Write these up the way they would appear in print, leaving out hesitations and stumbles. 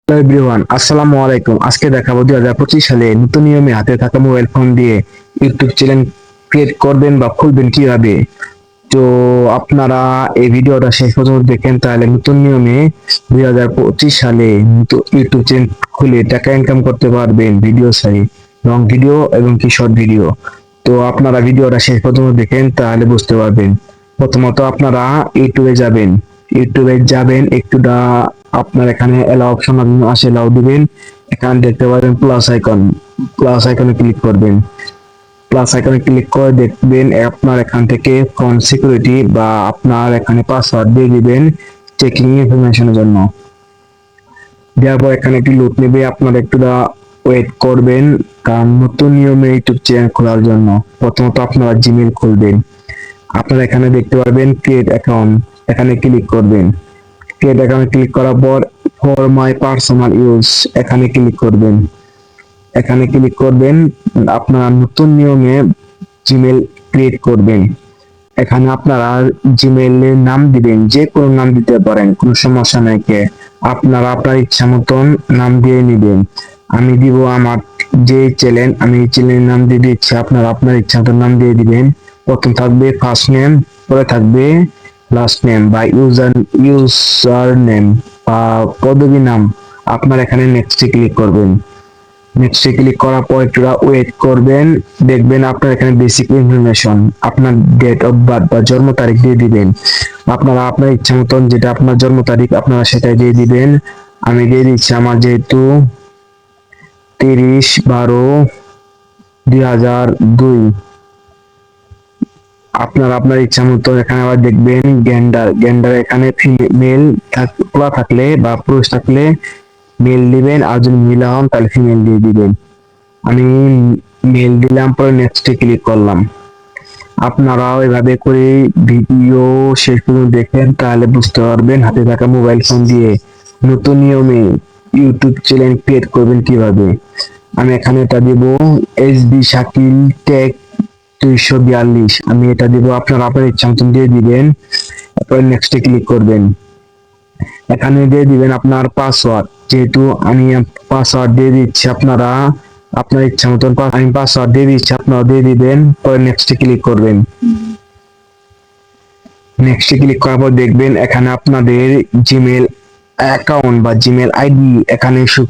Hello everyone, আসসালামু আলাইকুম। আজকে দেখাবো 2025 সালে নতুন নিয়মে হাতে থাকা মোবাইল ফোন দিয়ে ইউটিউব চ্যানেল ক্রিয়েট করবেন বা খুলবেন কিভাবে। তো আপনারা এই ভিডিওটা শেষ পর্যন্ত দেখেন, তাহলে নতুন নিয়মে 2025 সালে ইউটিউব চ্যানেল খুলে টাকা ইনকাম করতে পারবেন ভিডিও ছাড়ি, লং ভিডিও এবং কি শর্ট ভিডিও। তো আপনারা ভিডিওটা শেষ পর্যন্ত দেখেন, তাহলে বুঝতে পারবেন। প্রথমত আপনারা ইউটিউবে যাবেন একটুটা। আপনার এখানে এলাও অপশন আসে, এলাও দিবেন। এখানে দেখতে পাবেন প্লাস আইকনে ক্লিক করবেন। প্লাস আইকনে ক্লিক করে দেখবেন আপনার এখান থেকে ফোন সিকিউরিটি বা আপনার এখানে পাসওয়ার্ড দিয়ে দিবেন চেকিং ইনফরমেশনের জন্য। দেওয়ার পর এখানে একটি লোড নেবে, আপনারা একটুটা ওয়েট করবেন, কারণ নতুন নিয়মে ইউটিউব চ্যানেল খোলার জন্য প্রথমত আপনারা জিমেল খুলবেন। আপনারা এখানে দেখতে পারবেন ক্রিয়েট অ্যাকাউন্ট, এখানে ক্লিক করবেন। ক্রিয়েট অ্যাকাউন্ট ক্লিক করার পর ফর মাই পার্সোনাল ইউজ এখানে ক্লিক করবেন। এখানে ক্লিক করবেন, আপনারা নতুন নিয়মে জিমেল ক্রিয়েট করবেন। এখানে আপনারা জিমেইলের নাম দিবেন, যে কোনো নাম দিতে পারেন, কোনো সমস্যা নাই। আপনারা আপনার ইচ্ছা মতন নাম দিয়ে নেবেন। আমি দিব আমার যে চ্যানেল, আমি এই চ্যানেলের নাম দিয়ে দিচ্ছি, আপনারা আপনার ইচ্ছা মতন নাম দিয়ে দিবেন। প্রথম থাকবে ফার্স্ট নেম, পরে থাকবে লাস্ট নেম বা ইউজার নেম বা পদবী নাম। আপনার এখানে নেক্সটে ক্লিক করবেন। নেক্সটে ক্লিক করার পর একটু ওয়েট করবেন, দেখবেন আপনার এখানে বেসিক ইনফরমেশন, আপনার ডেট অফ বার্থ বা জন্ম তারিখ দিয়ে দিবেন। আপনারা আপনার ইচ্ছা মতন যেটা আপনার জন্ম তারিখ আপনারা সেটাই দিয়ে দিবেন। আমি দিয়ে দিচ্ছি আমার যেহেতু 30/12/2002। আপনার আপনার ইচ্ছা মতো এখানে আবার দেখবেন গেন্ডার এখানে ফিমেল খোলা থাকলে বা পুরুষ থাকলে মেল দিবেন, আর যদি মহিলা হন তাহলে ফিমেল দিয়ে দিবেন। আমি মেল দিলাম, পরে নেক্সটে ক্লিক করলাম। আপনারাও এভাবে করে ভিডিও শেষ পর্যন্ত দেখেন, তাহলে বুঝতে পারবেন হাতে থাকা মোবাইল ফোন দিয়ে নতুন নিয়মে ইউটিউব চ্যানেল ক্রিয়েট করবেন কিভাবে। আমি এখানে এটা দিব এসবি শাকিল টেক 242, আমি এটা দিব। আপনারা আপনার ইচ্ছা মতন দিয়ে দিবেন। তারপরে নেক্সটে ক্লিক করবেন। এখানে দিয়ে দিবেন আপনার পাসওয়ার্ড, যেহেতু আমি পাসওয়ার্ড দিয়ে দিচ্ছি, আপনারা আপনার ইচ্ছা মতন আমি পাসওয়ার্ড দিয়ে দিচ্ছি, আপনারা দিয়ে দিবেন। পরে নেক্সটে ক্লিক করবেন। নেক্সটে ক্লিক করার পর দেখবেন এখানে আপনাদের জিমেল অ্যাকাউন্ট বা জিমেল আইডি এখানে শো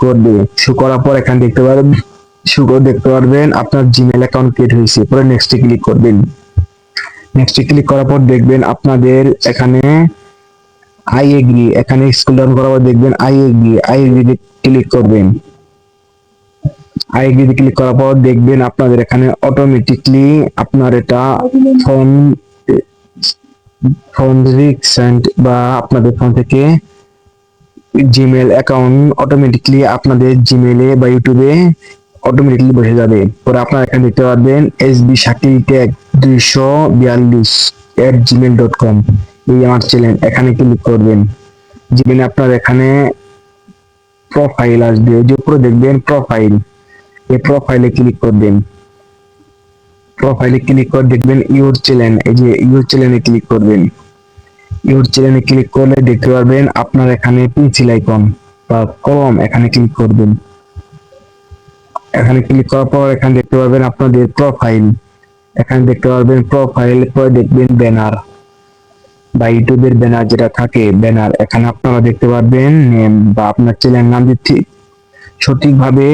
করার পর এখানে দেখতে পারবেন আপনার জিমেল অ্যাকাউন্ট ক্রিয়েট হয়েছে। পরে নেক্সটে ক্লিক করবেন। নেক্সটে ক্লিক করার পর দেখবেন আপনাদের এখানে আই এগ্রি, এখানে স্ক্রল ডাউন করার পর দেখবেন আই এগ্রি ক্লিক করবেন। আই এগ্রি ক্লিক করার পর দেখবেন আপনাদের এখানে অটোমেটিকলি আপনার এটা ফোন ফোন রিসেন্ট বা আপনাদের ফোন থেকে জিমেল অ্যাকাউন্ট অটোমেটিকলি আপনাদের জিমেলে বা ইউটিউবে অটোমেটিকলি বসে যাবে। পরে আপনারা এখানে দেখতে পারবেন এসবি শাকিল ট্যাগ 242@gmail.com, এই আমার চ্যানেল। এখানে ক্লিক করবেন। জিমেলে আপনার এখানে প্রোফাইল আসবে, যে উপরে দেখবেন প্রোফাইল, এই প্রোফাইলে ক্লিক করবেন। প্রোফাইলে ক্লিক করে দেখবেন ইউর চ্যানেল, এই যে ইউর চ্যানেলে ক্লিক করবেন। ইউর চ্যানেলে ক্লিক করলে দেখতে পারবেন আপনার এখানে পেন্সিল আইকন বা কলম, এখানে ক্লিক করবেন। এখানে ক্লিক করার পর এখানে দেখতে পারবেন আপনাদের প্রোফাইল, এখানে দেখতে পারবেন প্রোফাইল, পরে দেখবেন ব্যানার বা ইউটিউবের ব্যানার যেটা থাকে ব্যানার, এখানে আপনারা দেখতে পারবেন নেম বা আপনার চ্যানেল নাম দিচ্ছি সঠিকভাবে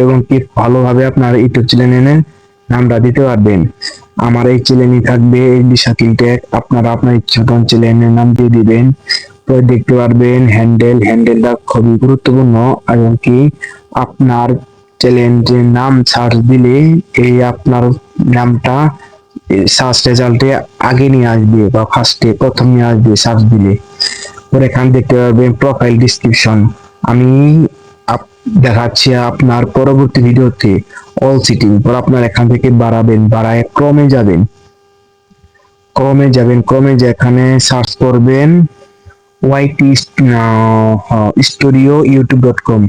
এবং কি ভালোভাবে আপনার ইউটিউব চ্যানেলের নামটা দিতে পারবেন। আমার এই চ্যানেলই থাকবে এসবি শাকিল টেক, আপনারা আপনার ইচ্ছা মতন চ্যানেলের নাম দিয়ে দিবেন। পরে দেখতে পারবেন হ্যান্ডেলটা খুবই গুরুত্বপূর্ণ, এবং কি আপনার চ্যানেলের নাম সার্চ দিলে এই আপনার নামটা সার্চ রেজাল্টে আগে নিয়ে আসবে বা ফার্স্টে প্রথম নিয়ে আসবে সার্চ দিলে। পরে এখানে দেখতে পারবেন প্রোফাইল ডিসক্রিপশন, আমি দেখাচ্ছি আপনার পরবর্তী ভিডিওতে অল সিটিং। পর আপনার এখান থেকে বাড়ায় ক্রমে যে এখানে সার্চ করবেন YT studio youtube.com,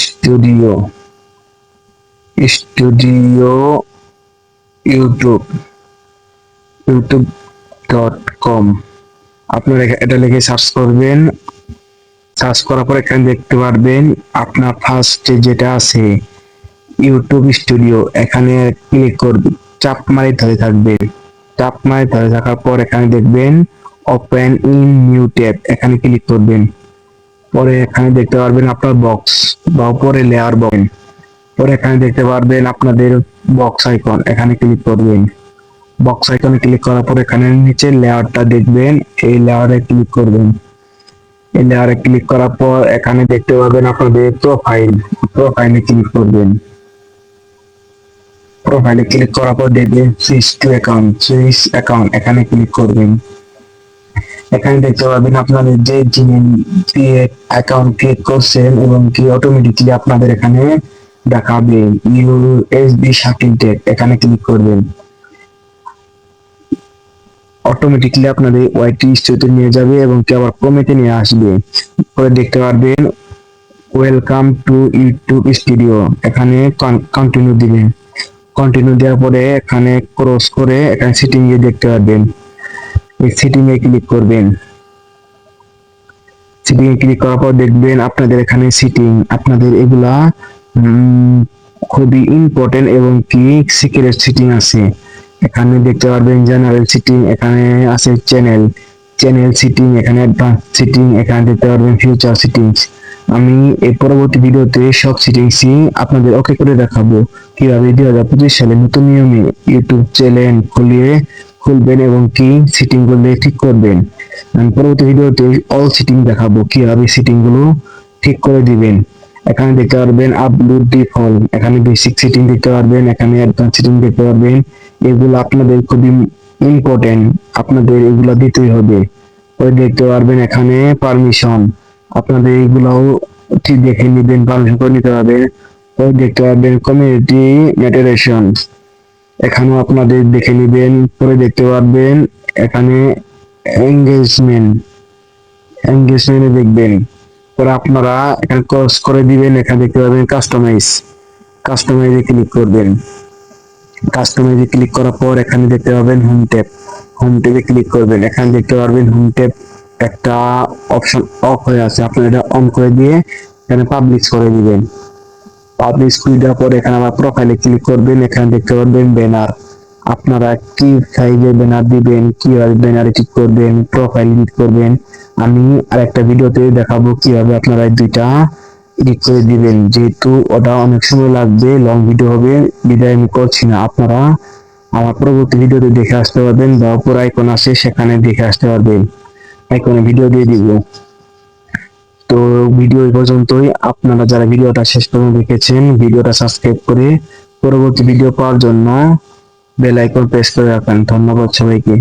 studio studio youtube.com. আপনারা এটা লিখে সার্চ করবেন। সার্চ করার পর এখানে দেখতে পারবেন আপনার ফার্স্টে যেটা আছে ইউটিউব স্টুডিও, এখানে ক্লিক করবেন, চাপ মারি ধরে থাকবে, চাপ মারি ধরে থাকার পর এখানে দেখবেন ওপেন ইন নিউ ট্যাব, এখানে ক্লিক করবেন। পরে এখানে দেখতে পারবেন আপনার বক্স বা উপরে লেয়ার বক্স, পরে এখানে দেখতে পারবেন আপনাদের বক্স আইকন, এখানে ক্লিক করবেন। বক্স আইকনে ক্লিক করার পর এখানে নিচে লেয়ারটা দেখবেন, এই লেয়ারে ক্লিক করবেন। এই লেয়ারে ক্লিক করার পর এখানে দেখতে পাবেন আপনাদের প্রোফাইল, প্রোফাইলে ক্লিক করবেন। প্রোফাইলে ক্লিক করার পর দেখবেন switch to account, switch account, এখানে ক্লিক করবেন। এখানে দেখতে পাবেন আপনাদের যে জিমেইল দিয়ে অ্যাকাউন্ট ক্রিয়েট করছেন এবং কি অটোমেটিকলি আপনাদের এখানে দেখাবে ইউএসবি সার্টিফিকেট, এখানে ক্লিক করবেন। অটোমেটিকলি আপনাদের ওয়াইটি স্টুডিওতে নিয়ে যাবে এবং কি আবার ক্রোমেতে নিয়ে আসবে। পরে দেখতে পারবেন ওয়েলকাম টু ইউটিউব স্টুডিও, এখানে কন্টিনিউ দিবেন। কন্টিনিউ দেওয়ার পরে এখানে ক্রস করে এখানে সেটিং এ দেখতে পারবেন, এই সেটিং এ ক্লিক করবেন। সেটিং এ ক্লিক করার পর দেখবেন আপনাদের এখানে সেটিং, আপনাদের এগুলা খুবই ইম্পর্টেন্ট এবং কি সিক্রেট সেটিং আছে। এখানে দেখতে পারবেন জেনারেল সেটিং, এখানে আছে চ্যানেল, চ্যানেল সেটিং, এখানে অ্যাডভান্স সেটিং, এখানে দেখতে পারবেন ফিউচার সেটিংস। আমি এই পরবর্তী ভিডিওতে সব সেটিংসই আপনাদের ওকে করে দেখাবো, কিভাবে 2025 সালে নতুন নিয়মে ইউটিউব চ্যানেল খুলবেন এবং কি সেটিং গুলো ঠিক করবেন। আমি পরবর্তী ভিডিওতে অল সেটিং দেখাবো, কিভাবে সেটিং গুলো ঠিক করে দিবেন। এখানে দেখতে পারবেন আপলোড ডিফল্ট, এখানে বেসিক সেটিং দেখতে পারবেন, এখানে অ্যাডভান্স সেটিং দেখতে পারবেন। এগুলো আপনাদের খুবই ইম্পর্টেন্ট, আপনাদের এগুলো দিতেই হবে। ওই দেখতে পারবেন এখানে পারমিশন, আপনাদের এগুলাও ঠিক দেখে নেবেন, পারমিশন করে নিতে হবে। ওই দেখতে পারবেন কমিউনিটি মডারেশন, এখানেও আপনাদের দেখে নেবেন। পরে দেখতে পারবেন এখানে এঙ্গেজমেন্ট, এঙ্গেজমেন্টে দেখবেন। পরে আপনারা এখানে ক্রস করে দিবেন, এখানে দেখতে পাবেন কাস্টমাইজ, কাস্টমাইজে ক্লিক করবেন। কাস্টমাইজে ক্লিক করার পর এখানে দেখতে পাবেন হোম ট্যাব, হোম ট্যাবে ক্লিক করবেন। এখানে দেখতে পারবেন হোম ট্যাব একটা অপশন অফ হয়ে আছে, আপনারা এটা অন করে দিয়ে এখানে পাবলিশ করে দিবেন। পাবলিশ করে দেওয়ার পর এখানে আবার প্রোফাইলে ক্লিক করবেন, এখানে দেখতে পারবেন ব্যানার, আপনারা কি সাইজে ব্যানার দিবেন, কিভাবে ব্যানার এডিট করবেন, প্রোফাইল এডিট করবেন। আমি আরেকটা ভিডিওতে দেখাবো কিভাবে আপনারা এই দুইটা এডিট করে দিবেন, যেহেতু ওটা অনেক সময় লাগবে, লং ভিডিও হবে, বিদায় আমি করছি না। আপনারা আমার পরবর্তী ভিডিওতে দেখে আসতে পারবেন বা উপর আইকন আছে সেখানে দেখে আসতে পারবেন, আইকনে ভিডিও দিয়ে দিব। তো ভিডিও এই পর্যন্তই। আপনারা যারা ভিডিওটা শেষ পর্যন্ত দেখেছেন, ভিডিওটা সাবস্ক্রাইব করে পরবর্তী ভিডিও পাওয়ার জন্য বেল আইকন প্রেস করে রাখবেন। ধন্যবাদ সবাইকে।